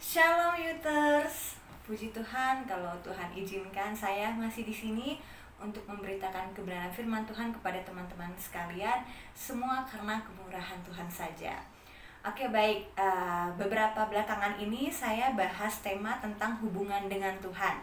Shalom Yuters, puji Tuhan kalau Tuhan izinkan saya masih di sini untuk memberitakan kebenaran firman Tuhan kepada teman-teman sekalian, semua karena kemurahan Tuhan saja. Oke baik, beberapa belakangan ini saya bahas tema tentang hubungan dengan Tuhan.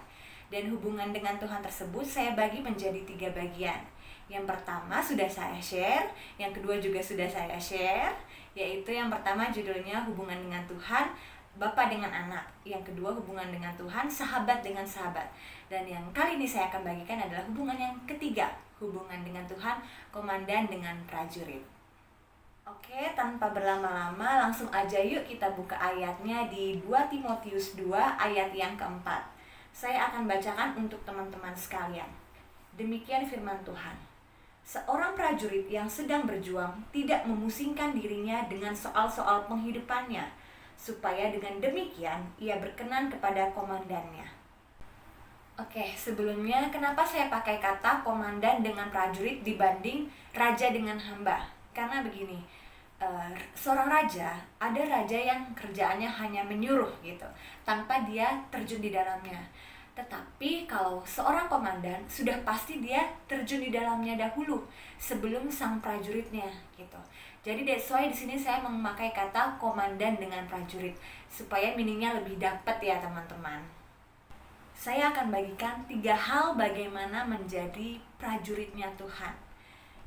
Dan hubungan dengan Tuhan tersebut saya bagi menjadi 3 bagian. Yang pertama sudah saya share, yang kedua juga sudah saya share, yaitu yang pertama judulnya hubungan dengan Tuhan, Bapa dengan anak. Yang kedua hubungan dengan Tuhan, sahabat dengan sahabat. Dan yang kali ini saya akan bagikan adalah hubungan yang ketiga, hubungan dengan Tuhan, komandan dengan prajurit. Oke, tanpa berlama-lama langsung aja yuk kita buka ayatnya di 2 Timotius 2 ayat yang keempat. Saya akan bacakan untuk teman-teman sekalian. Demikian firman Tuhan. Seorang prajurit yang sedang berjuang tidak memusingkan dirinya dengan soal-soal penghidupannya, supaya dengan demikian ia berkenan kepada komandannya. Oke, sebelumnya kenapa saya pakai kata komandan dengan prajurit dibanding raja dengan hamba? Karena begini, seorang raja, ada raja yang kerjaannya hanya menyuruh gitu, tanpa dia terjun di dalamnya. Tetapi kalau seorang komandan, sudah pasti dia terjun di dalamnya dahulu sebelum sang prajuritnya gitu. Jadi that's why di sini saya memakai kata komandan dengan prajurit supaya meaningnya lebih dapat ya teman-teman. Saya akan bagikan 3 hal bagaimana menjadi prajuritnya Tuhan.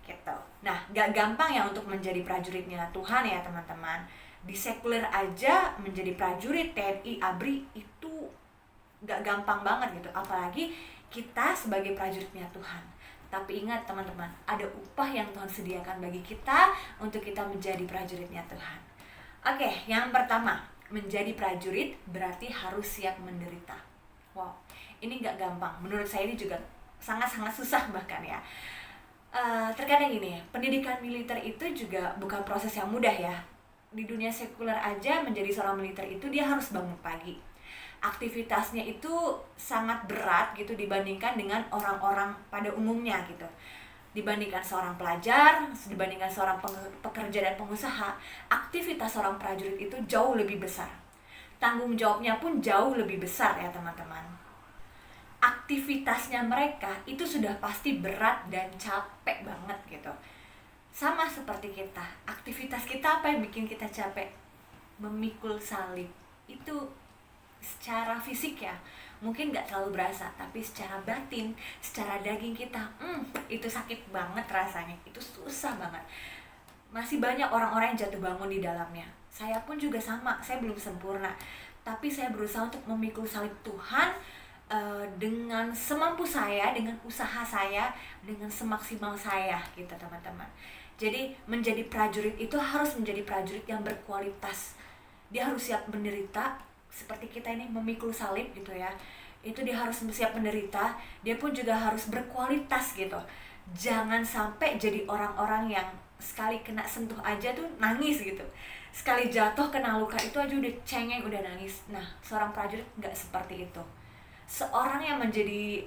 Gitu. Nah, gak gampang ya untuk menjadi prajuritnya Tuhan ya teman-teman. Di sekuler aja menjadi prajurit TNI ABRI itu gak gampang banget gitu. Apalagi kita sebagai prajuritnya Tuhan. Tapi ingat teman-teman, ada upah yang Tuhan sediakan bagi kita untuk kita menjadi prajuritnya Tuhan. Oke, yang pertama, menjadi prajurit berarti harus siap menderita. Wow, ini gak gampang. Menurut saya ini juga sangat-sangat susah bahkan ya. Terkadang gini, pendidikan militer itu juga bukan proses yang mudah ya. Di dunia sekuler aja menjadi seorang militer itu dia harus bangun pagi. Aktivitasnya itu sangat berat gitu dibandingkan dengan orang-orang pada umumnya gitu. Dibandingkan seorang pelajar, dibandingkan seorang pekerja dan pengusaha, aktivitas seorang prajurit itu jauh lebih besar. Tanggung jawabnya pun jauh lebih besar ya teman-teman. Aktivitasnya mereka itu sudah pasti berat dan capek banget gitu. Sama seperti kita, aktivitas kita apa yang bikin kita capek? Memikul salib. Itu secara fisik ya mungkin gak terlalu berasa, tapi secara batin, secara daging kita itu sakit banget rasanya, itu susah banget. Masih banyak orang-orang yang jatuh bangun di dalamnya. Saya pun juga sama, saya belum sempurna, tapi saya berusaha untuk memikul salib Tuhan dengan semampu saya, dengan usaha saya, dengan semaksimal saya gitu teman-teman. Jadi menjadi prajurit itu harus menjadi prajurit yang berkualitas. Dia harus siap menderita seperti kita ini memikul salib gitu ya. Itu dia harus siap menderita, dia pun juga harus berkualitas gitu. Jangan sampai jadi orang-orang yang sekali kena sentuh aja tuh nangis gitu. Sekali jatuh kena luka itu aja udah cengeng, udah nangis. Nah, seorang prajurit nggak seperti itu. Seorang yang menjadi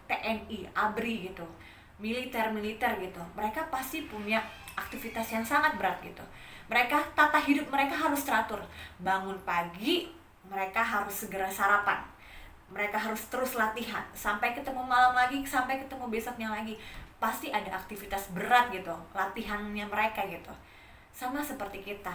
TNI, ABRI gitu, militer gitu, mereka pasti punya aktivitas yang sangat berat gitu. Mereka, tata hidup mereka harus teratur. Bangun pagi, mereka harus segera sarapan. Mereka harus terus latihan. Sampai ketemu malam lagi, sampai ketemu besoknya lagi. Pasti ada aktivitas berat gitu, latihannya mereka gitu. Sama seperti kita.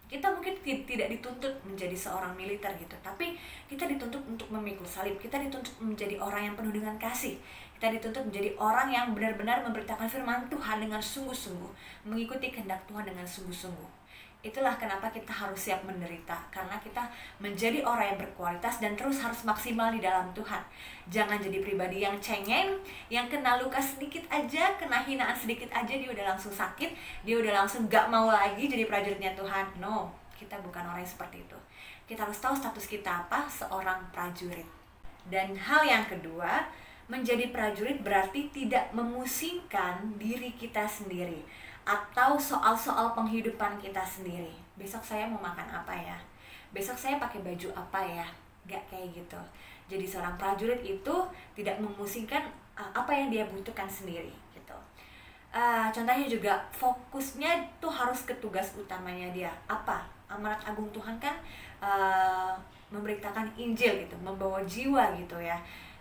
Kita mungkin tidak dituntut menjadi seorang militer gitu, tapi kita dituntut untuk memikul salib. Kita dituntut menjadi orang yang penuh dengan kasih. Kita dituntut menjadi orang yang benar-benar memberitakan firman Tuhan dengan sungguh-sungguh, mengikuti kehendak Tuhan dengan sungguh-sungguh. Itulah kenapa kita harus siap menderita, karena kita menjadi orang yang berkualitas dan terus harus maksimal di dalam Tuhan. Jangan jadi pribadi yang cengeng, yang kena luka sedikit aja, kena hinaan sedikit aja dia udah langsung sakit, dia udah langsung gak mau lagi jadi prajuritnya Tuhan. No, kita bukan orang yang seperti itu. Kita harus tahu status kita apa, seorang prajurit. Dan hal yang kedua, menjadi prajurit berarti tidak memusingkan diri kita sendiri atau soal-soal penghidupan kita sendiri. Besok saya mau makan apa ya? Besok saya pakai baju apa ya? Gak kayak gitu. Jadi seorang prajurit itu tidak memusingkan apa yang dia butuhkan sendiri gitu. Contohnya juga fokusnya tuh harus ke tugas utamanya dia. Apa? Amanat agung Tuhan kan memberitakan Injil gitu, membawa jiwa gitu ya.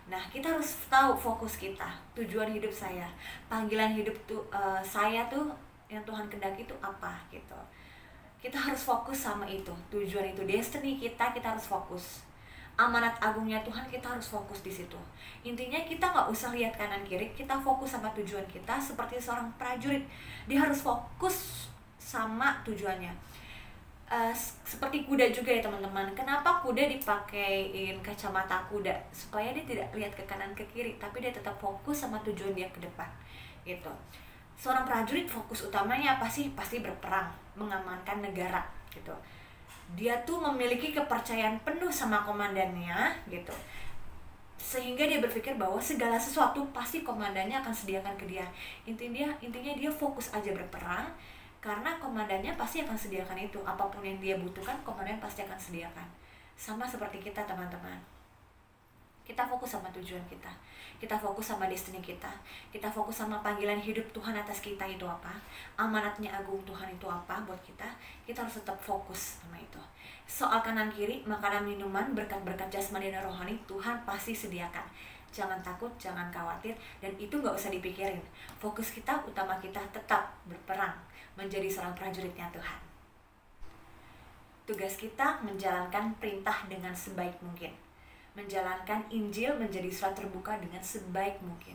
Nah, kita harus tahu fokus kita, tujuan hidup saya, panggilan hidup tuh saya tuh yang Tuhan kehendaki itu apa gitu. Kita harus fokus sama itu, tujuan itu, destiny kita harus fokus. Amanat agungnya Tuhan, kita harus fokus di situ. Intinya kita nggak usah lihat kanan kiri, kita fokus sama tujuan kita. Seperti seorang prajurit, dia harus fokus sama tujuannya. Seperti kuda juga ya teman-teman. Kenapa kuda dipakein kacamata kuda? Supaya dia tidak lihat ke kanan ke kiri, tapi dia tetap fokus sama tujuan dia ke depan gitu. Seorang prajurit fokus utamanya apa sih? Pasti berperang, mengamankan negara gitu. Dia tuh memiliki kepercayaan penuh sama komandannya gitu, sehingga dia berpikir bahwa segala sesuatu pasti komandannya akan sediakan ke dia. Intinya dia fokus aja berperang, karena komandannya pasti akan sediakan itu. Apapun yang dia butuhkan, komandan pasti akan sediakan. Sama seperti kita teman-teman, kita fokus sama tujuan kita fokus sama destiny kita fokus sama panggilan hidup Tuhan atas kita itu apa, amanatnya agung Tuhan itu apa buat kita harus tetap fokus sama itu. Soal kanan kiri, makanan minuman, berkat-berkat jasmani dan rohani, Tuhan pasti sediakan. Jangan takut, jangan khawatir, dan itu gak usah dipikirin. Fokus kita, utama kita tetap berperang, menjadi seorang prajuritnya Tuhan. Tugas kita menjalankan perintah dengan sebaik mungkin, menjalankan Injil menjadi surat terbuka dengan sebaik mungkin.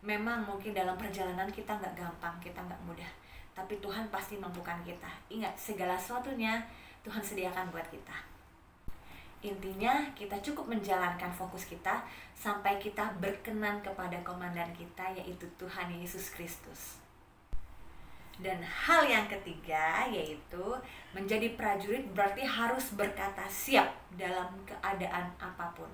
Memang mungkin dalam perjalanan kita gak gampang, kita gak mudah, tapi Tuhan pasti mampukan kita. Ingat, segala sesuatunya Tuhan sediakan buat kita. Intinya kita cukup menjalankan fokus kita sampai kita berkenan kepada komandan kita, yaitu Tuhan Yesus Kristus. Dan hal yang ketiga yaitu menjadi prajurit berarti harus berkata siap dalam keadaan apapun.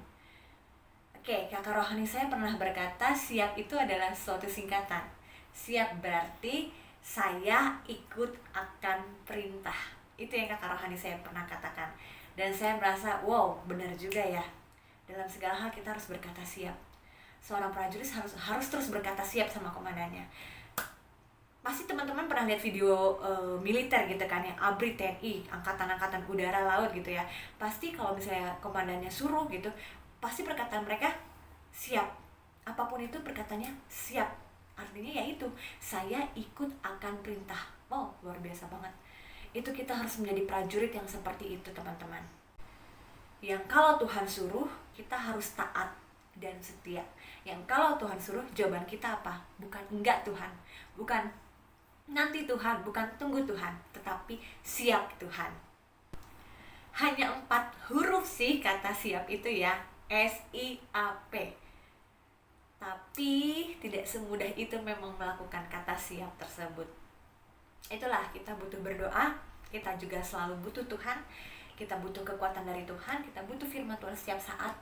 Oke, kakak rohani saya pernah berkata siap itu adalah suatu singkatan. Siap berarti saya ikut akan perintah. Itu yang kakak rohani saya pernah katakan. Dan saya merasa wow, benar juga ya. Dalam segala hal kita harus berkata siap. Seorang prajurit harus terus berkata siap sama komandannya. Pasti teman-teman pernah lihat video militer gitu kan, yang ABRI TNI, angkatan-angkatan udara laut gitu ya. Pasti kalau misalnya komandannya suruh gitu, pasti perkataan mereka siap. Apapun itu perkataannya siap. Artinya yaitu saya ikut akan perintah. Wow, luar biasa banget. Itu kita harus menjadi prajurit yang seperti itu teman-teman. Yang kalau Tuhan suruh, kita harus taat dan setia. Yang kalau Tuhan suruh, jawaban kita apa? Bukan enggak Tuhan, bukan nanti Tuhan, bukan tunggu Tuhan, tetapi siap Tuhan. Hanya 4 huruf sih kata siap itu ya, SIAP. Tapi tidak semudah itu memang melakukan kata siap tersebut. Itulah, kita butuh berdoa, kita juga selalu butuh Tuhan, kita butuh kekuatan dari Tuhan, kita butuh firman Tuhan setiap saat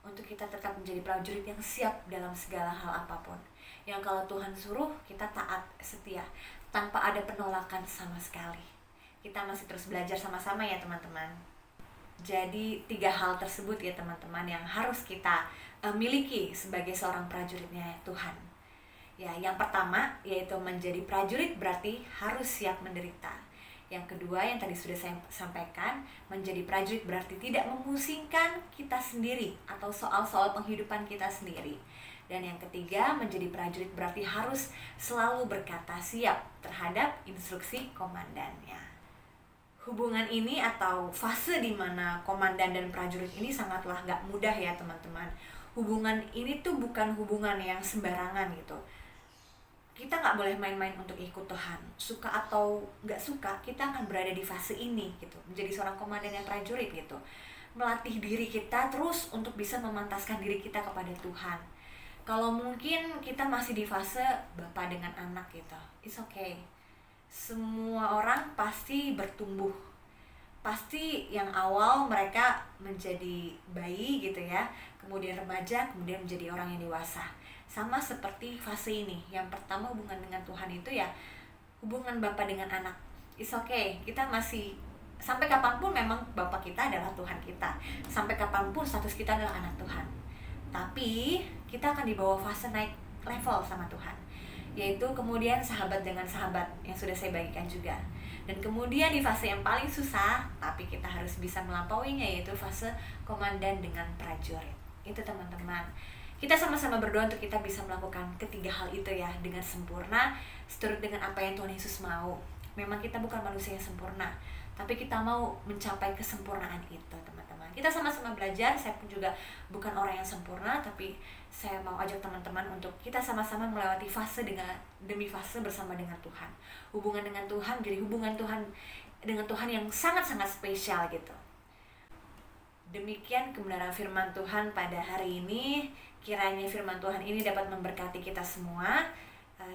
untuk kita tetap menjadi prajurit yang siap dalam segala hal apapun. Yang kalau Tuhan suruh, kita taat, setia, tanpa ada penolakan sama sekali. Kita masih terus belajar sama-sama ya teman-teman. Jadi 3 hal tersebut ya teman-teman yang harus kita miliki sebagai seorang prajuritnya Tuhan. Ya, yang pertama yaitu menjadi prajurit berarti harus siap menderita. Yang kedua yang tadi sudah saya sampaikan, menjadi prajurit berarti tidak memusingkan kita sendiri atau soal-soal penghidupan kita sendiri. Dan yang ketiga, menjadi prajurit berarti harus selalu berkata siap terhadap instruksi komandannya. Hubungan ini atau fase di mana komandan dan prajurit ini sangatlah gak mudah ya teman-teman. Hubungan ini tuh bukan hubungan yang sembarangan gitu. Kita gak boleh main-main untuk ikut Tuhan. Suka atau gak suka, kita akan berada di fase ini gitu. Menjadi seorang komandan dan prajurit gitu. Melatih diri kita terus untuk bisa memantaskan diri kita kepada Tuhan. Kalau mungkin kita masih di fase bapak dengan anak gitu, it's okay. Semua orang pasti bertumbuh. Pasti yang awal mereka menjadi bayi gitu ya, kemudian remaja, kemudian menjadi orang yang dewasa. Sama seperti fase ini. Yang pertama hubungan dengan Tuhan itu ya hubungan bapak dengan anak. It's okay, kita masih sampai kapanpun memang bapak kita adalah Tuhan kita. Sampai kapanpun status kita adalah anak Tuhan. Tapi kita akan dibawa fase naik level sama Tuhan, yaitu kemudian sahabat dengan sahabat yang sudah saya bagikan juga. Dan kemudian di fase yang paling susah, tapi kita harus bisa melampauinya, yaitu fase komandan dengan prajurit. Itu teman-teman. Kita sama-sama berdoa untuk kita bisa melakukan ketiga hal itu ya dengan sempurna, seturut dengan apa yang Tuhan Yesus mau. Memang kita bukan manusia yang sempurna, tapi kita mau mencapai kesempurnaan itu, teman-teman. Kita sama-sama belajar. Saya pun juga bukan orang yang sempurna, tapi saya mau ajak teman-teman untuk kita sama-sama melewati fase demi fase bersama dengan Tuhan. Hubungan dengan Tuhan jadi hubungan dengan Tuhan yang sangat-sangat spesial gitu. Demikian kebenaran firman Tuhan pada hari ini. Kiranya firman Tuhan ini dapat memberkati kita semua.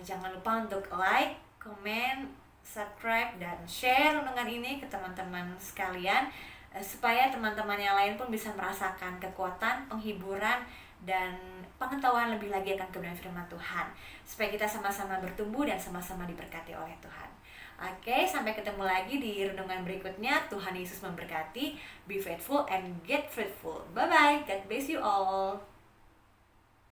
Jangan lupa untuk like, komen, subscribe, dan share renungan ini ke teman-teman sekalian, supaya teman-teman yang lain pun bisa merasakan kekuatan, penghiburan, dan pengetahuan lebih lagi akan kebenaran firman Tuhan, supaya kita sama-sama bertumbuh dan sama-sama diberkati oleh Tuhan. Oke, sampai ketemu lagi di renungan berikutnya. Tuhan Yesus memberkati. Be faithful and get fruitful. Bye-bye. God bless you all.